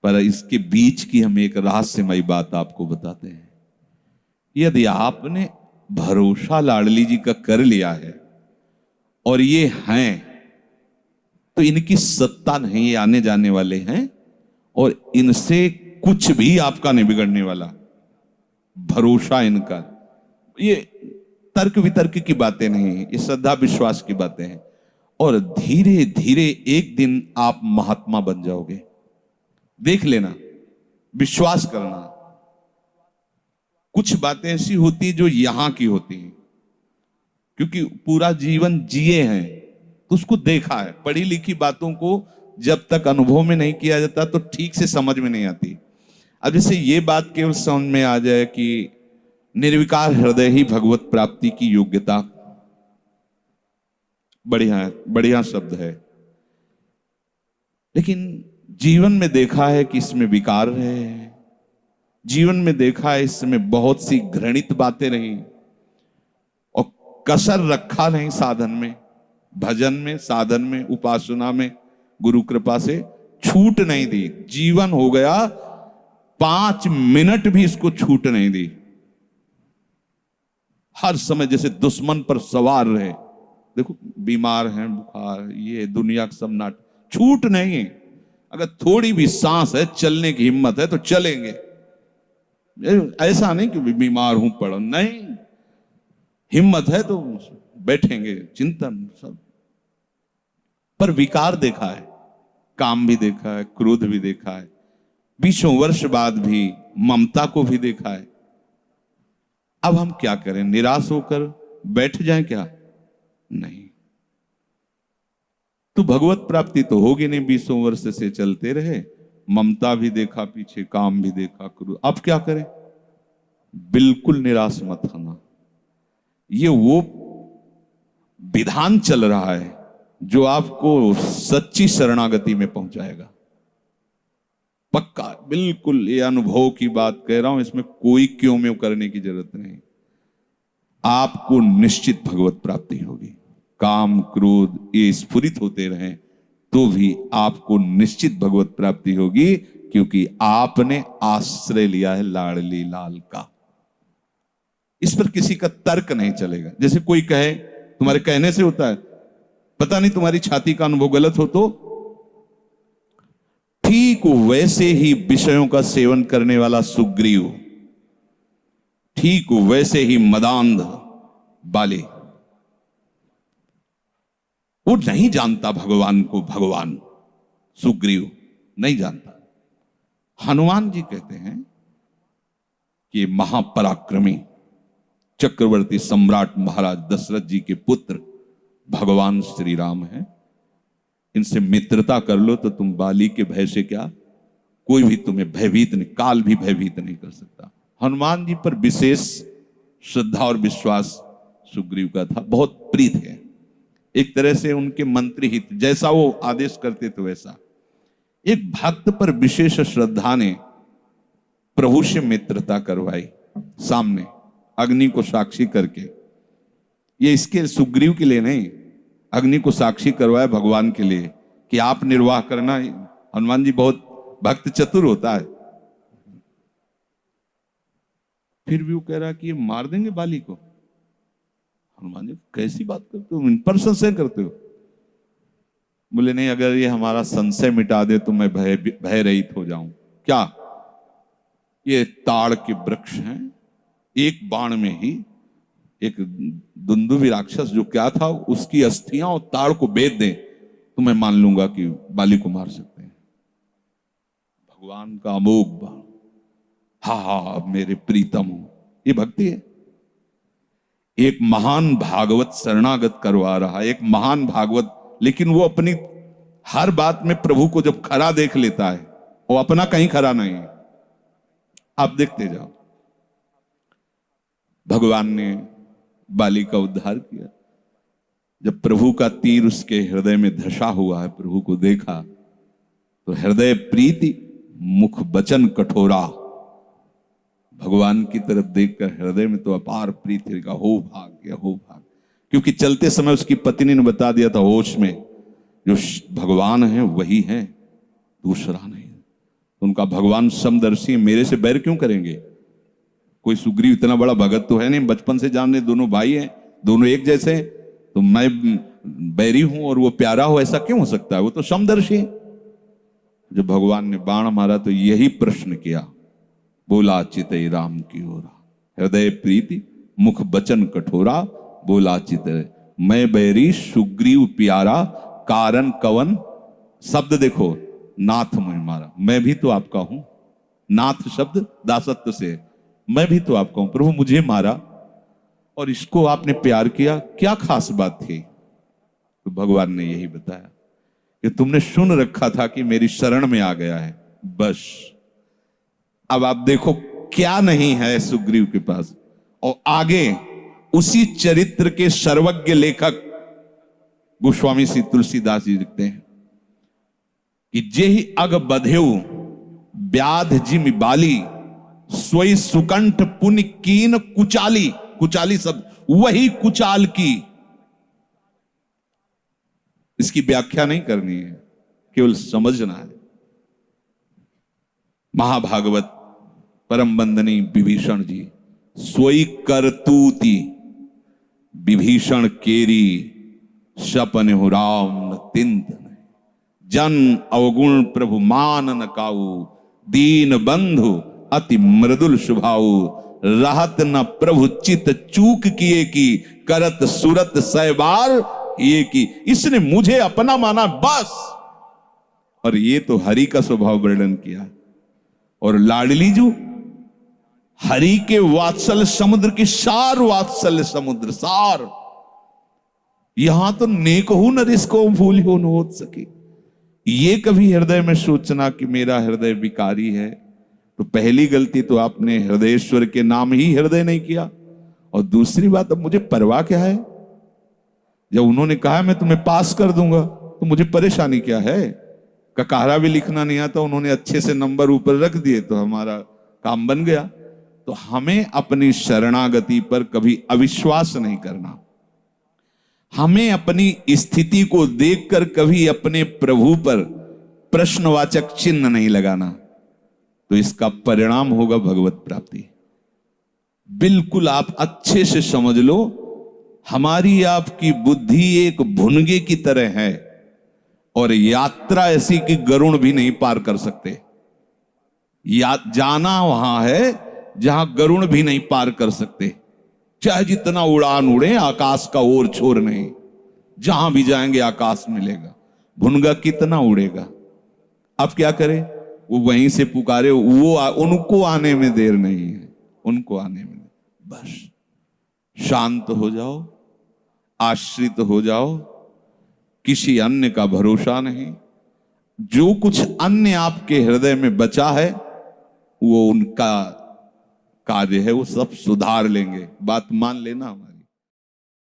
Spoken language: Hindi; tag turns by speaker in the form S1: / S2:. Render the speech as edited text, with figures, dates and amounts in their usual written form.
S1: पर इसके बीच की हम एक रहस्यमयी बात आपको बताते हैं। यदि आपने भरोसा लाडली जी का कर लिया है और ये हैं, तो इनकी सत्ता नहीं, ये आने जाने वाले हैं और इनसे कुछ भी आपका नहीं बिगड़ने वाला। भरोसा इनका, ये तर्क वितर्क की बातें नहीं, ये श्रद्धा विश्वास की बातें हैं। और धीरे धीरे एक दिन आप महात्मा बन जाओगे। देख लेना, विश्वास करना। कुछ बातें ऐसी होती जो यहां की होती हैं, क्योंकि पूरा जीवन जिए हैं तो उसको देखा है। पढ़ी लिखी बातों को जब तक अनुभव में नहीं किया जाता तो ठीक से समझ में नहीं आती। अब जैसे ये बात केवल समझ में आ जाए कि निर्विकार हृदय ही भगवत प्राप्ति की योग्यता, बढ़िया बढ़िया शब्द है, लेकिन जीवन में देखा है कि इसमें विकार है। जीवन में देखा है इसमें बहुत सी घृणित बातें रही और कसर रखा नहीं साधन में, भजन में, साधन में, उपासना में। गुरु कृपा से छूट नहीं दी। जीवन हो गया 5 मिनट भी इसको छूट नहीं दी। हर समय जैसे दुश्मन पर सवार रहे। देखो बीमार हैं, बुखार, ये दुनिया का सब नाट, छूट नहीं है। अगर थोड़ी भी सांस है, चलने की हिम्मत है तो चलेंगे। ऐसा नहीं कि बीमार हूं पड़ा, नहीं, हिम्मत है तो बैठेंगे, चिंतन सब। पर विकार देखा है, काम भी देखा है, क्रोध भी देखा है, 20 वर्ष बाद भी ममता को भी देखा है। अब हम क्या करें? निराश होकर बैठ जाएं क्या? नहीं। तो भगवत प्राप्ति तो होगी नहीं। 20 वर्ष से चलते रहे, ममता भी देखा पीछे, काम भी देखा, क्रोध। अब क्या करें? बिल्कुल निराश मत होना। ये वो विधान चल रहा है जो आपको सच्ची शरणागति में पहुंचाएगा। पक्का, बिल्कुल ये अनुभव की बात कह रहा हूं, इसमें कोई क्यों म्यों करने की जरूरत नहीं। आपको निश्चित भगवत प्राप्ति होगी। काम क्रोध ये स्फुरित होते रहें तो भी आपको निश्चित भगवत प्राप्ति होगी, क्योंकि आपने आश्रय लिया है लाडली लाल का। इस पर किसी का तर्क नहीं चलेगा। जैसे कोई कहे, तुम्हारे कहने से होता है, पता नहीं तुम्हारी छाती का अनुभव गलत हो तो। ठीक वैसे ही विषयों का सेवन करने वाला सुग्रीव, ठीक वैसे ही मदांध बाली, वो नहीं जानता भगवान को। भगवान सुग्रीव नहीं जानता। हनुमान जी कहते हैं कि महापराक्रमी चक्रवर्ती सम्राट महाराज दशरथ जी के पुत्र भगवान श्री राम हैं। इनसे मित्रता कर लो तो तुम बाली के भय से क्या, कोई भी तुम्हें भयभीत नहीं, काल भी भयभीत नहीं कर सकता। हनुमान जी पर विशेष श्रद्धा और विश्वास सुग्रीव का था, बहुत प्रीत है। एक तरह से उनके मंत्री हित, जैसा वो आदेश करते थे वैसा। एक भक्त पर विशेष श्रद्धा ने प्रभु से मित्रता करवाई, सामने अग्नि को साक्षी करके। ये इसके सुग्रीव के लिए नहीं, अग्नि को साक्षी करवाया भगवान के लिए कि आप निर्वाह करना। हनुमान जी बहुत भक्त चतुर होता है। फिर भी वो कह रहा कि ये मार देंगे बाली को। हनुमान जी, कैसी बात करते हो, इन पर संशय करते हो? बोले नहीं, अगर ये हमारा संशय मिटा दे तो मैं भय रहित हो जाऊं। क्या? ये ताड़ के वृक्ष हैं, एक बाण में ही एक दुंदुभि राक्षस जो क्या था, उसकी अस्थियां और ताड़ को बेच दें तो मैं मान लूंगा कि बाली को मार सकते हैं। भगवान का अमोघ बाण, हा मेरे प्रीतम हो, ये भक्ति है। एक महान भागवत शरणागत करवा रहा, एक महान भागवत, लेकिन वो अपनी हर बात में प्रभु को जब खरा देख लेता है, वो अपना कहीं खरा नहीं है। आप देखते जाओ, भगवान ने बाली का उद्धार किया। जब प्रभु का तीर उसके हृदय में धसा हुआ है, प्रभु को देखा तो हृदय प्रीति, मुख वचन कठोरा। भगवान की तरफ देखकर हृदय में तो अपार प्रीति का हो भाग्य, हो भाग्य। क्योंकि चलते समय उसकी पत्नी ने बता दिया था होश में, जो भगवान है वही है, दूसरा नहीं। उनका भगवान समदर्शी, मेरे से बैर क्यों करेंगे? कोई सुग्रीव इतना बड़ा भगत तो है नहीं, बचपन से जानने, दोनों भाई हैं, दोनों एक जैसे हैं, तो मैं बैरी हूं और वो प्यारा हो, ऐसा क्यों हो सकता है? वो तो समदर्शी है। जब भगवान ने बाण मारा तो यही प्रश्न किया, बोला चितई राम की ओरा, हृदय प्रीति मुख बचन कठोरा, बोला चितई मैं बैरी सुग्रीव प्यारा, कारण कवन, शब्द देखो, नाथ मुझे मारा, मैं भी तो आपका हूं, नाथ शब्द दासत्व से, मैं भी तो आपका हूं, प्रभु मुझे मारा और इसको आपने प्यार किया, क्या खास बात थी? तो भगवान ने यही बताया कि तुमने सुन रखा था कि मेरी शरण में आ गया है, बस। अब आप देखो क्या नहीं है सुग्रीव के पास। और आगे उसी चरित्र के सर्वज्ञ लेखक गोस्वामी श्री तुलसीदास जी लिखते हैं कि जेहि अग बधेउ व्याध जिमि बाली, सोई सुकंठ पुनि कीन कुचाली, कुचाली शब्द वही कुचाल की। इसकी व्याख्या नहीं करनी है, केवल समझना है। महाभागवत परम वंदनीय विभीषण जी, सोई करतूती विभीषण केरी, सपन हो राम न तिंत, जन अवगुण प्रभु मान न काऊ, दीन बंधु अति मृदुल स्वभाव, रहत न प्रभु चित चूक किए की, करत सुरत सहबार ये की। इसने मुझे अपना माना बस, और ये तो हरि का स्वभाव वर्णन किया। और लाडली जो हरि के वात्सल्य समुद्र की सार, वात्सल्य समुद्र सार, यहां तो नेक हूं न रिसको भूल हो न हो सके। ये कभी हृदय में सोचना कि मेरा हृदय विकारी है, तो पहली गलती तो आपने हृदयेश्वर के नाम ही हृदय नहीं किया। और दूसरी बात, अब मुझे परवाह क्या है? जब उन्होंने कहा मैं तुम्हें पास कर दूंगा, तो मुझे परेशानी क्या है? ककारा भी लिखना नहीं आता, उन्होंने अच्छे से नंबर ऊपर रख दिए तो हमारा काम बन गया। तो हमें अपनी शरणागति पर कभी अविश्वास नहीं करना, हमें अपनी स्थिति को देखकर कभी अपने प्रभु पर प्रश्नवाचक चिन्ह नहीं लगाना, तो इसका परिणाम होगा भगवत प्राप्ति। बिल्कुल आप अच्छे से समझ लो, हमारी आपकी बुद्धि एक भुनगे की तरह है, और यात्रा ऐसी कि गरुड़ भी नहीं पार कर सकते। जाना वहां है जहां गरुड़ भी नहीं पार कर सकते, चाहे जितना उड़ान उड़े, आकाश का ओर छोर नहीं, जहां भी जाएंगे आकाश मिलेगा। भुनगा कितना उड़ेगा? अब क्या करे? वो वहीं से पुकारे, वो उनको आने में देर नहीं है, उनको आने में बस शांत हो जाओ, आश्रित हो जाओ, किसी अन्य का भरोसा नहीं। जो कुछ अन्य आपके हृदय में बचा है वो उनका कार्य है, वो सब सुधार लेंगे। बात मान लेना हमारी।